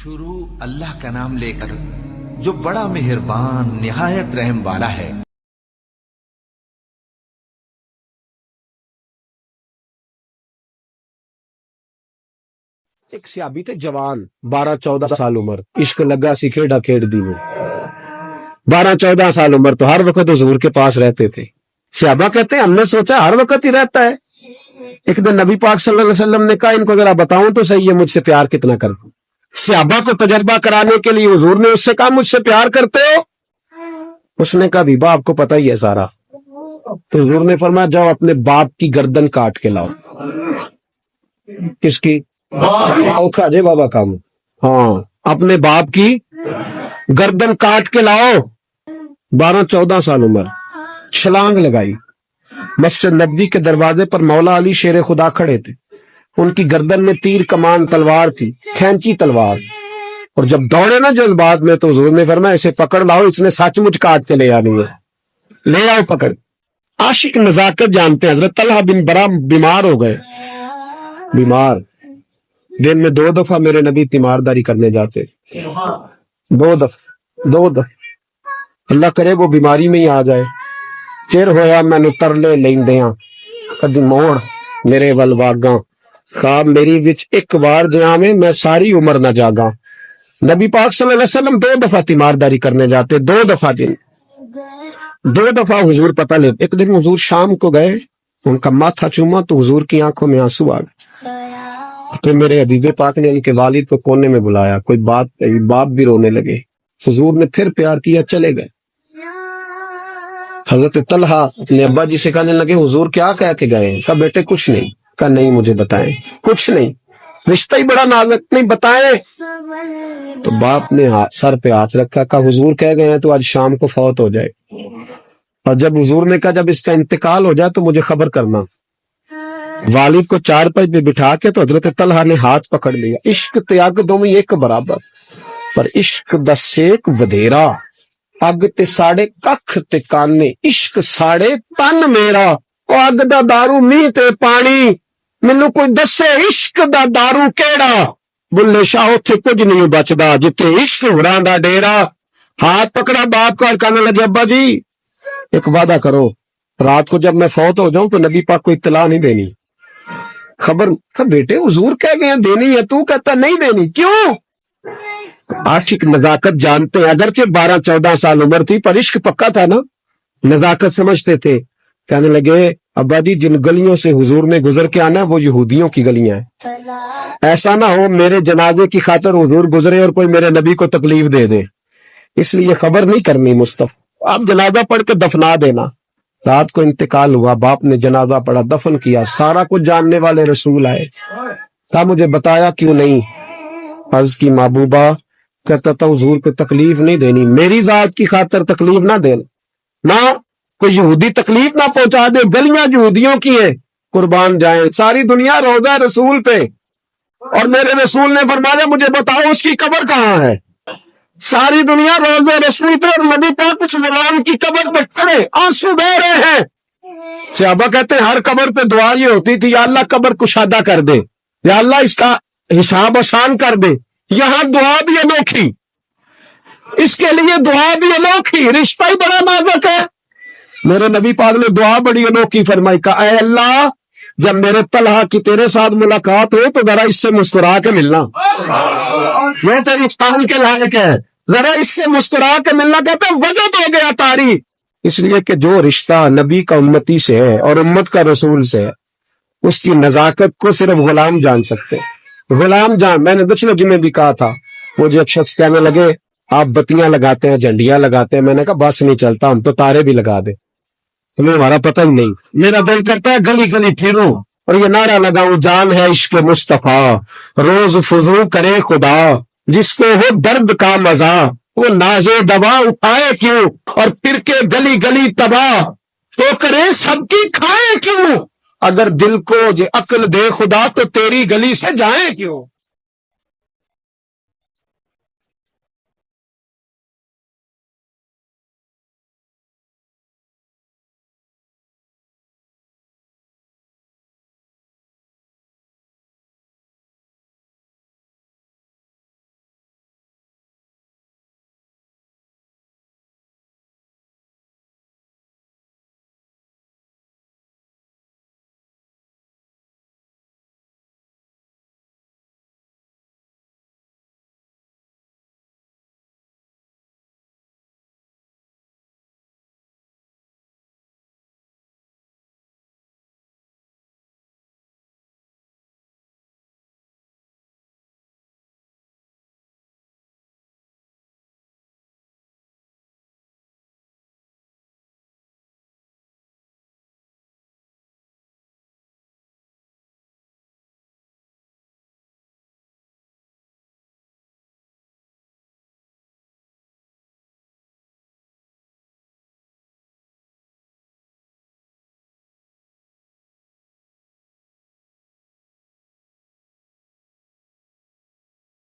شروع اللہ کا نام لے کر جو بڑا مہربان نہایت رحم والا ہے۔ ایک صحابی تھے جوان، 12-14 سال عمر، عشق لگا سی کھیڑا کھیڑ دی وہ 12-14 سال عمر تو ہر وقت حضور کے پاس رہتے تھے۔ صحابہ کہتے ہیں ہم نے سوچا ہر وقت ہی رہتا ہے۔ ایک دن نبی پاک صلی اللہ علیہ وسلم نے کہا ان کو ذرا بتاؤں تو صحیح ہے مجھ سے پیار کتنا کرتے۔ صحابہ کو تجربہ کرانے کے لیے حضور نے اس سے کہا مجھ سے پیار کرتے ہو؟ اس نے کہا بھی باپ کو پتہ ہی ہے سارا۔ تو حضور نے فرمایا جاؤ اپنے باپ کی گردن کاٹ کے لاؤ۔ کس کی؟ اوکھا جے بابا کام، ہاں اپنے باپ کی گردن کاٹ کے لاؤ۔ 12-14 سال عمر، چھلانگ لگائی۔ مسجد نبوی کے دروازے پر مولا علی شیر خدا کھڑے تھے، ان کی گردن میں تیر کمان تلوار تھی، کھینچی تلوار، اور جب دوڑے نا جذبات میں تو حضور نے فرمایا اسے پکڑ لاؤ، اس نے سچ مچ کاٹ کے لے آنی ہے، لے آؤ پکڑ۔ عاشق نزاکت جانتے ہیں۔ حضرت طلحہ بن برا بیمار ہو گئے، بیمار، دن میں 2 دفعہ میرے نبی تیمارداری کرنے جاتے، 2 دفعہ۔ اللہ کرے وہ بیماری میں ہی آ جائے۔ چر ہویا مینو ترلے لیندیاں کدی موڑ میرے ول واگاں، خواب میری وچ ایک بار جہاں میں ساری عمر نہ جاگاں۔ نبی پاک صلی اللہ علیہ وسلم 2 دفعہ تیمارداری کرنے جاتے، 2 دفعہ دن، 2 دفعہ حضور پتہ لے۔ ایک دن حضور شام کو گئے، ان کا ماتھا چوما تو حضور کی آنکھوں میں آنسو آ گئے۔ پھر میرے حبیب پاک نے ان کے والد کو کونے میں بلایا، کوئی بات کہی، باپ بھی رونے لگے۔ حضور نے پھر پیار کیا، چلے گئے۔ حضرت طلحہ اپنے ابا جی سے کہنے لگے حضور کیا کہہ کے گئے؟ کہا بیٹے کچھ نہیں۔ کہا نہیں مجھے بتائیں۔ کچھ نہیں، رشتہ ہی بڑا نازک، نہیں بتائیں۔ تو باپ نے سر پہ ہاتھ رکھا، کہا حضور کہہ گئے ہیں تو آج شام کو فوت ہو جائے، اور جب حضور نے کہا جب اس کا انتقال ہو جائے تو مجھے خبر کرنا۔ والد کو 4 پائی پہ بٹھا کے تو حضرت طلحہ نے ہاتھ پکڑ لیا۔ عشق تیاگ دومی ایک برابر، پر عشق دا سیک ودھیرا، اگ تے ساڑے ککھ تے کانے، عشق ساڑے تن میرا، او اگ دا دارو میہ تے پانی، مینوں کوئی دسے عشق دا دارو کیڑا، بلے شاہ اتھے کچھ نہیں بچدا جتے عشق ہوراں دا ڈیرا۔ ہاتھ پکڑا باپ کا اور کہنے لگے ابا جی ایک وعدہ کرو، رات کو جب میں فوت ہو جاؤں تو نبی پاک کو اطلاع نہیں دینی، خبر۔ بیٹے حضور کہہ گئے ہیں دینی ہے، تو کہتا نہیں دینی، کیوں؟ عاشق نزاکت جانتے ہیں، اگرچہ 12-14 سال عمر تھی پر عشق پکا تھا نا، نزاکت سمجھتے تھے۔ کہنے لگے ابا جی جن گلیوں سے حضور نے گزر کے آنا ہے وہ یہودیوں کی گلیاں ہیں، ایسا نہ ہو میرے جنازے کی خاطر حضور گزرے اور کوئی میرے نبی کو تکلیف دے دے، اس لیے خبر نہیں کرنی مصطفیٰ، آپ جنازہ پڑھ کے دفنا دینا۔ رات کو انتقال ہوا، باپ نے جنازہ پڑھا، دفن کیا، سارا کچھ جاننے والے رسول آئے، کہا مجھے بتایا کیوں نہیں؟ عرض کی محبوبہ، کہتا تھا حضور کو تکلیف نہیں دینی، میری ذات کی خاطر تکلیف نہ دینا، نہ کوئی یہودی تکلیف نہ پہنچا دے، گلیاں یہودیوں کی ہیں، قربان جائیں ساری دنیا روضہ رسول پہ، اور میرے رسول نے فرمایا مجھے بتاؤ اس کی قبر کہاں ہے؟ ساری دنیا روضہ رسول پہ اور نبی پاک اس غلام کی قبر پہ کھڑے آنسو بہ رہے ہیں۔ صحابہ کہتے ہیں ہر قبر پہ دعا یہ ہوتی تھی یا اللہ قبر کشادہ کر دے، یا اللہ اس کا حساب آسان کر دے۔ یہاں دعا بھی انوکھی، اس کے لیے دعا بھی انوکھی، رشتہ ہی بڑا نازک ہے۔ میرے نبی پاک نے دعا بڑی انوکھی فرمائی، کہا اے اللہ جب میرے طلحہ کی تیرے ساتھ ملاقات ہو تو ذرا اس سے مسکرا کے ملنا، وہ تیری شان کے لائق ہے، ذرا اس سے مسکرا کے ملنا۔ کہتا وجد ہو گیا تاری، اس لیے کہ جو رشتہ نبی کا امتی سے ہے اور امت کا رسول سے ہے اس کی نزاکت کو صرف غلام جان سکتے، غلام جان۔ میں نے پچھلے جمعے بھی کہا تھا، مجھے ایک شخص کہنے لگے آپ بتیاں لگاتے ہیں، جھنڈیاں لگاتے ہیں، میں نے کہا بس نہیں چلتا، ہم تو تارے بھی لگا دیں، تمہیں ہمارا پتہ ہی نہیں۔ میرا دل کرتا ہے گلی گلی پھروں اور یہ نعرہ لگاؤں جان ہے عشق مصطفیٰ، روز فضو کرے خدا، جس کو ہو درد کا مزہ وہ ناز دوا اٹھائے کیوں، اور پھر کے گلی گلی تباہ تو کرے سب کی کھائے کیوں، اگر دل کو یہ عقل دے خدا تو تیری گلی سے جائیں کیوں۔